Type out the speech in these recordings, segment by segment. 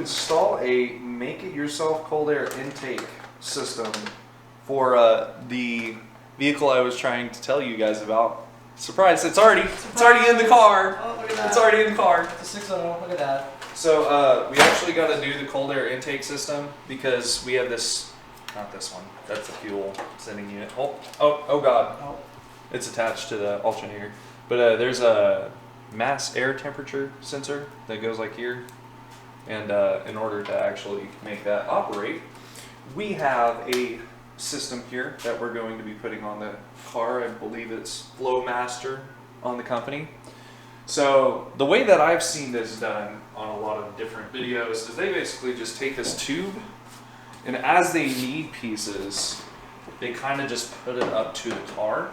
install a make-it-yourself cold air intake system for the vehicle I was trying to tell you guys about. Surprise! It's already in the car. Oh, look at that. It's already in the car. It's a 6.0. Look at that. So we actually got to do the cold air intake system because we have this. Not this one. That's the fuel sending unit. Oh God! Oh. It's attached to the alternator. But there's a mass air temperature sensor that goes like here. And in order to actually make that operate, we have a system here that we're going to be putting on the car. I believe it's Flowmaster on the company. So the way that I've seen this done on a lot of different videos is they basically just take this tube, and as they need pieces, they kind of just put it up to the car.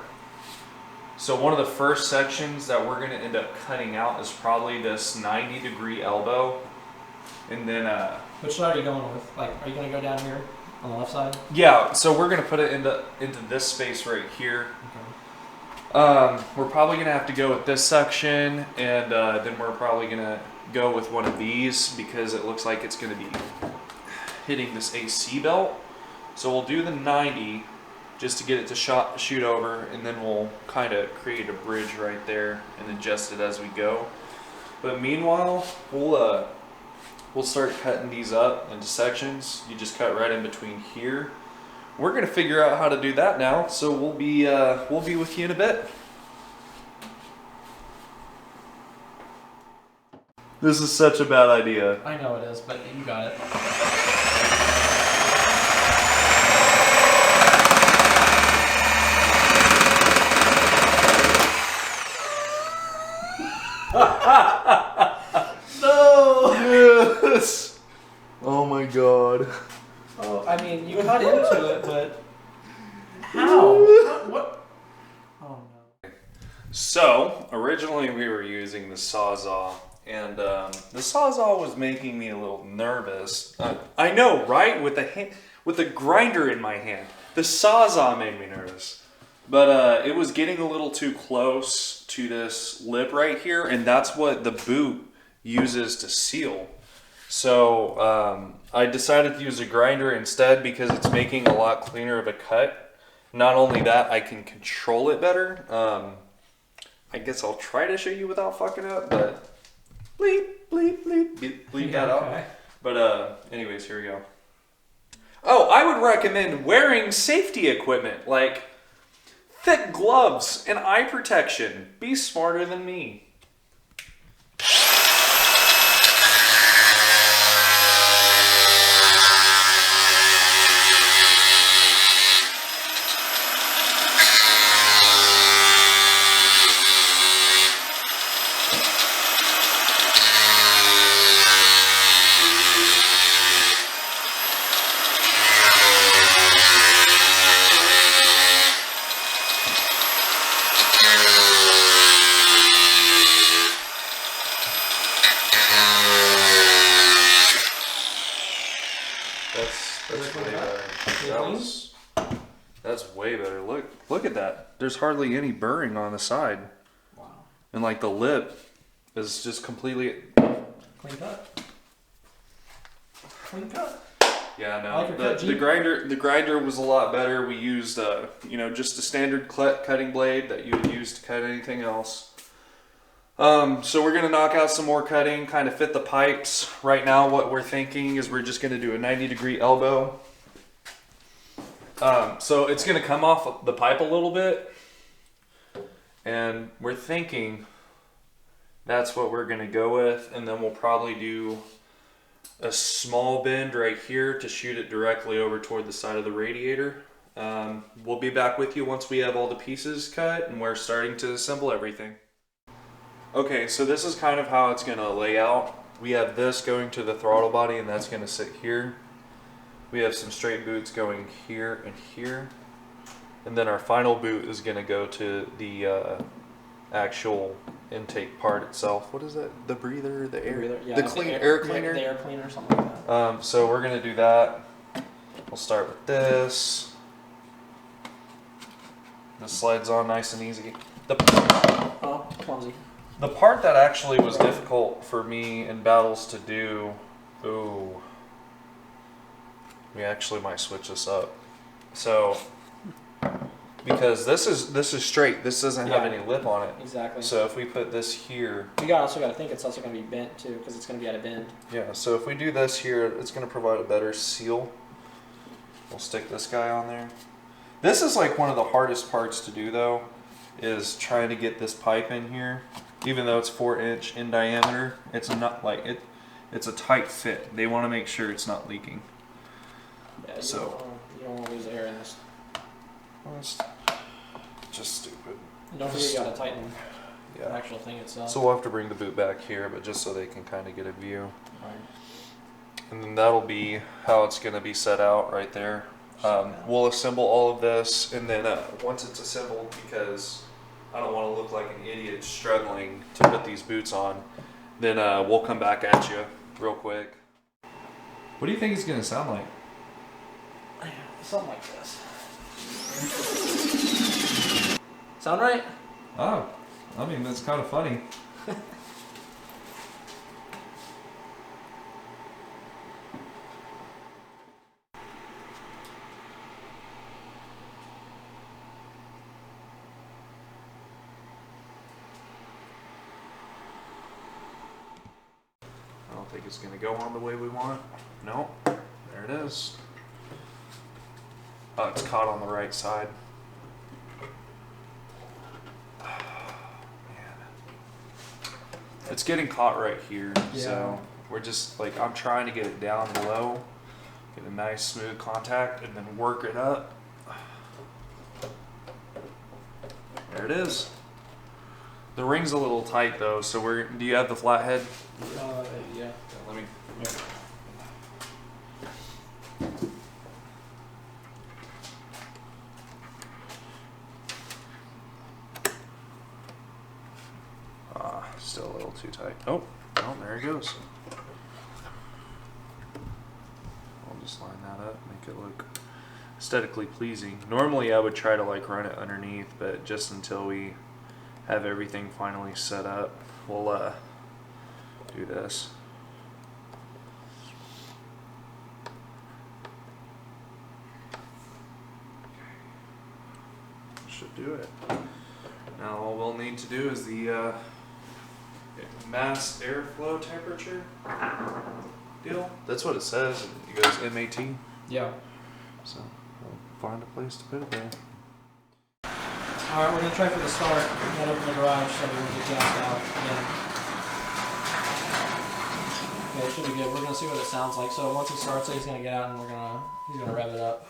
So one of the first sections that we're going to end up cutting out is probably this 90-degree elbow. And then Which side are you going with? Like, are you going to go down here on the left side? yeah, so we're going to put it into this space right here. Okay. We're probably going to have to go with this section, and then we're probably going to go with one of these because it looks like it's going to be hitting this AC belt. So we'll do the 90 just to get it to shoot over, and then we'll kind of create a bridge right there and adjust it as we go. But meanwhile, we'll start cutting these up into sections. You just cut right in between here. We're gonna figure out how to do that now, so we'll be with you in a bit. This is such a bad idea. I know it is, but you got it. No! Yes! Oh my god. Oh, I mean, you cut into it, but how? What? Oh no. So, originally we were using the Sawzall, and the Sawzall was making me a little nervous. I know, right? With the grinder in my hand. The Sawzall made me nervous. But it was getting a little too close to this lip right here, and that's what the boot uses to seal. So I decided to use a grinder instead because it's making a lot cleaner of a cut. Not only that, I can control it better. I guess I'll try to show you without fucking up, but bleep, bleep, bleep, bleep that out. But anyways, here we go. Oh, I would recommend wearing safety equipment like thick gloves and eye protection. Be smarter than me. That's way better. That's way better. Look at that. There's hardly any burring on the side. Wow. And like the lip is just completely Clean cut. Clean cut. yeah, no. I like your cut, G. The grinder was a lot better. We used just a standard cutting blade that you would use to cut anything else. So we're gonna knock out some more cutting, kind of fit the pipes. Right now what we're thinking is we're just gonna do a 90-degree elbow. So it's gonna come off the pipe a little bit, and we're thinking that's what we're gonna go with, and then we'll probably do a small bend right here to shoot it directly over toward the side of the radiator. We'll be back with you once we have all the pieces cut and we're starting to assemble everything. Okay, so this is kind of how it's going to lay out. We have this going to the throttle body, and that's going to sit here. We have some straight boots going here and here. And then our final boot is going to go to the actual intake part itself. What is that? The breather, the air, Breather, yeah, the clean air cleaner. The air cleaner or something like that. So we're going to do that. We'll start with this. This slides on nice and easy. Oh, clumsy. The part that actually was difficult for me in battles to do Ooh. We actually might switch this up. So, because this is straight. This doesn't have any lip on it. Exactly. So if we put this here. You also got to think it's also going to be bent too, because it's going to be at a bend. Yeah, so if we do this here, it's going to provide a better seal. We'll stick this guy on there. This is like one of the hardest parts to do though, is trying to get this pipe in here. Even though it's 4" in diameter, it's not like it's a tight fit. They want to make sure it's not leaking. Yeah, So you don't want to lose air in this. Well, it's just stupid. And don't forget you got to tighten the Yeah. actual thing itself. So we'll have to bring the boot back here, but just so they can kind of get a view. Right. And then that'll be how it's going to be set out right there. We'll assemble all of this, and then once it's assembled, because I don't want to look like an idiot struggling to put these boots on, then we'll come back at you real quick. What do you think it's going to sound like? Something like this. Sound right? Oh, I mean, that's kind of funny. I don't think it's going to go on the way we want. Nope. There it is. Oh, it's caught on the right side. It's getting caught right here, so we're just like, I'm trying to get it down low, get a nice smooth contact, and then work it up. There it is. The ring's a little tight though, so do you have the flathead? Yeah. Let me. Still a little too tight. Oh, there it goes. I'll just line that up, make it look aesthetically pleasing. Normally I would try to like run it underneath, but just until we have everything finally set up, we'll do this. Should do it. Now all we'll need to do is the mass airflow temperature deal. That's what it says. It goes MAT. Yeah. So we'll find a place to put it there. Alright, we're going to try for the start. We're going to open the garage so we won't get gassed out again. Okay, it should be good. We're going to see what it sounds like. So once it starts, he's going to get out and he's going to rev it up.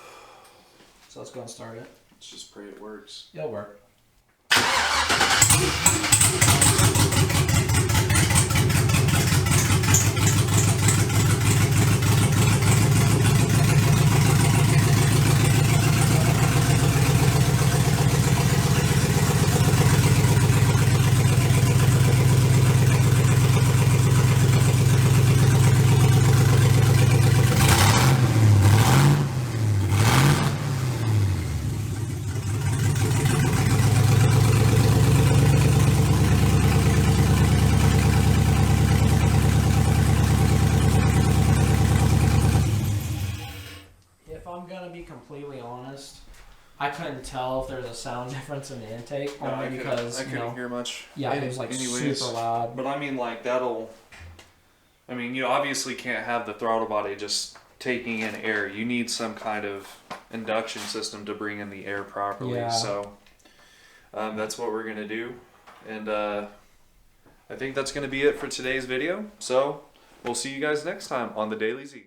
So let's go and start it. Let's just pray it works. It'll work. Completely honest, I couldn't tell if there's a sound difference in the intake, only because I couldn't hear much. Yeah, it was like super loud. But I mean, like you obviously can't have the throttle body just taking in air. You need some kind of induction system to bring in the air properly. Yeah. So that's what we're gonna do, and I think that's gonna be it for today's video. So we'll see you guys next time on the Daily Z.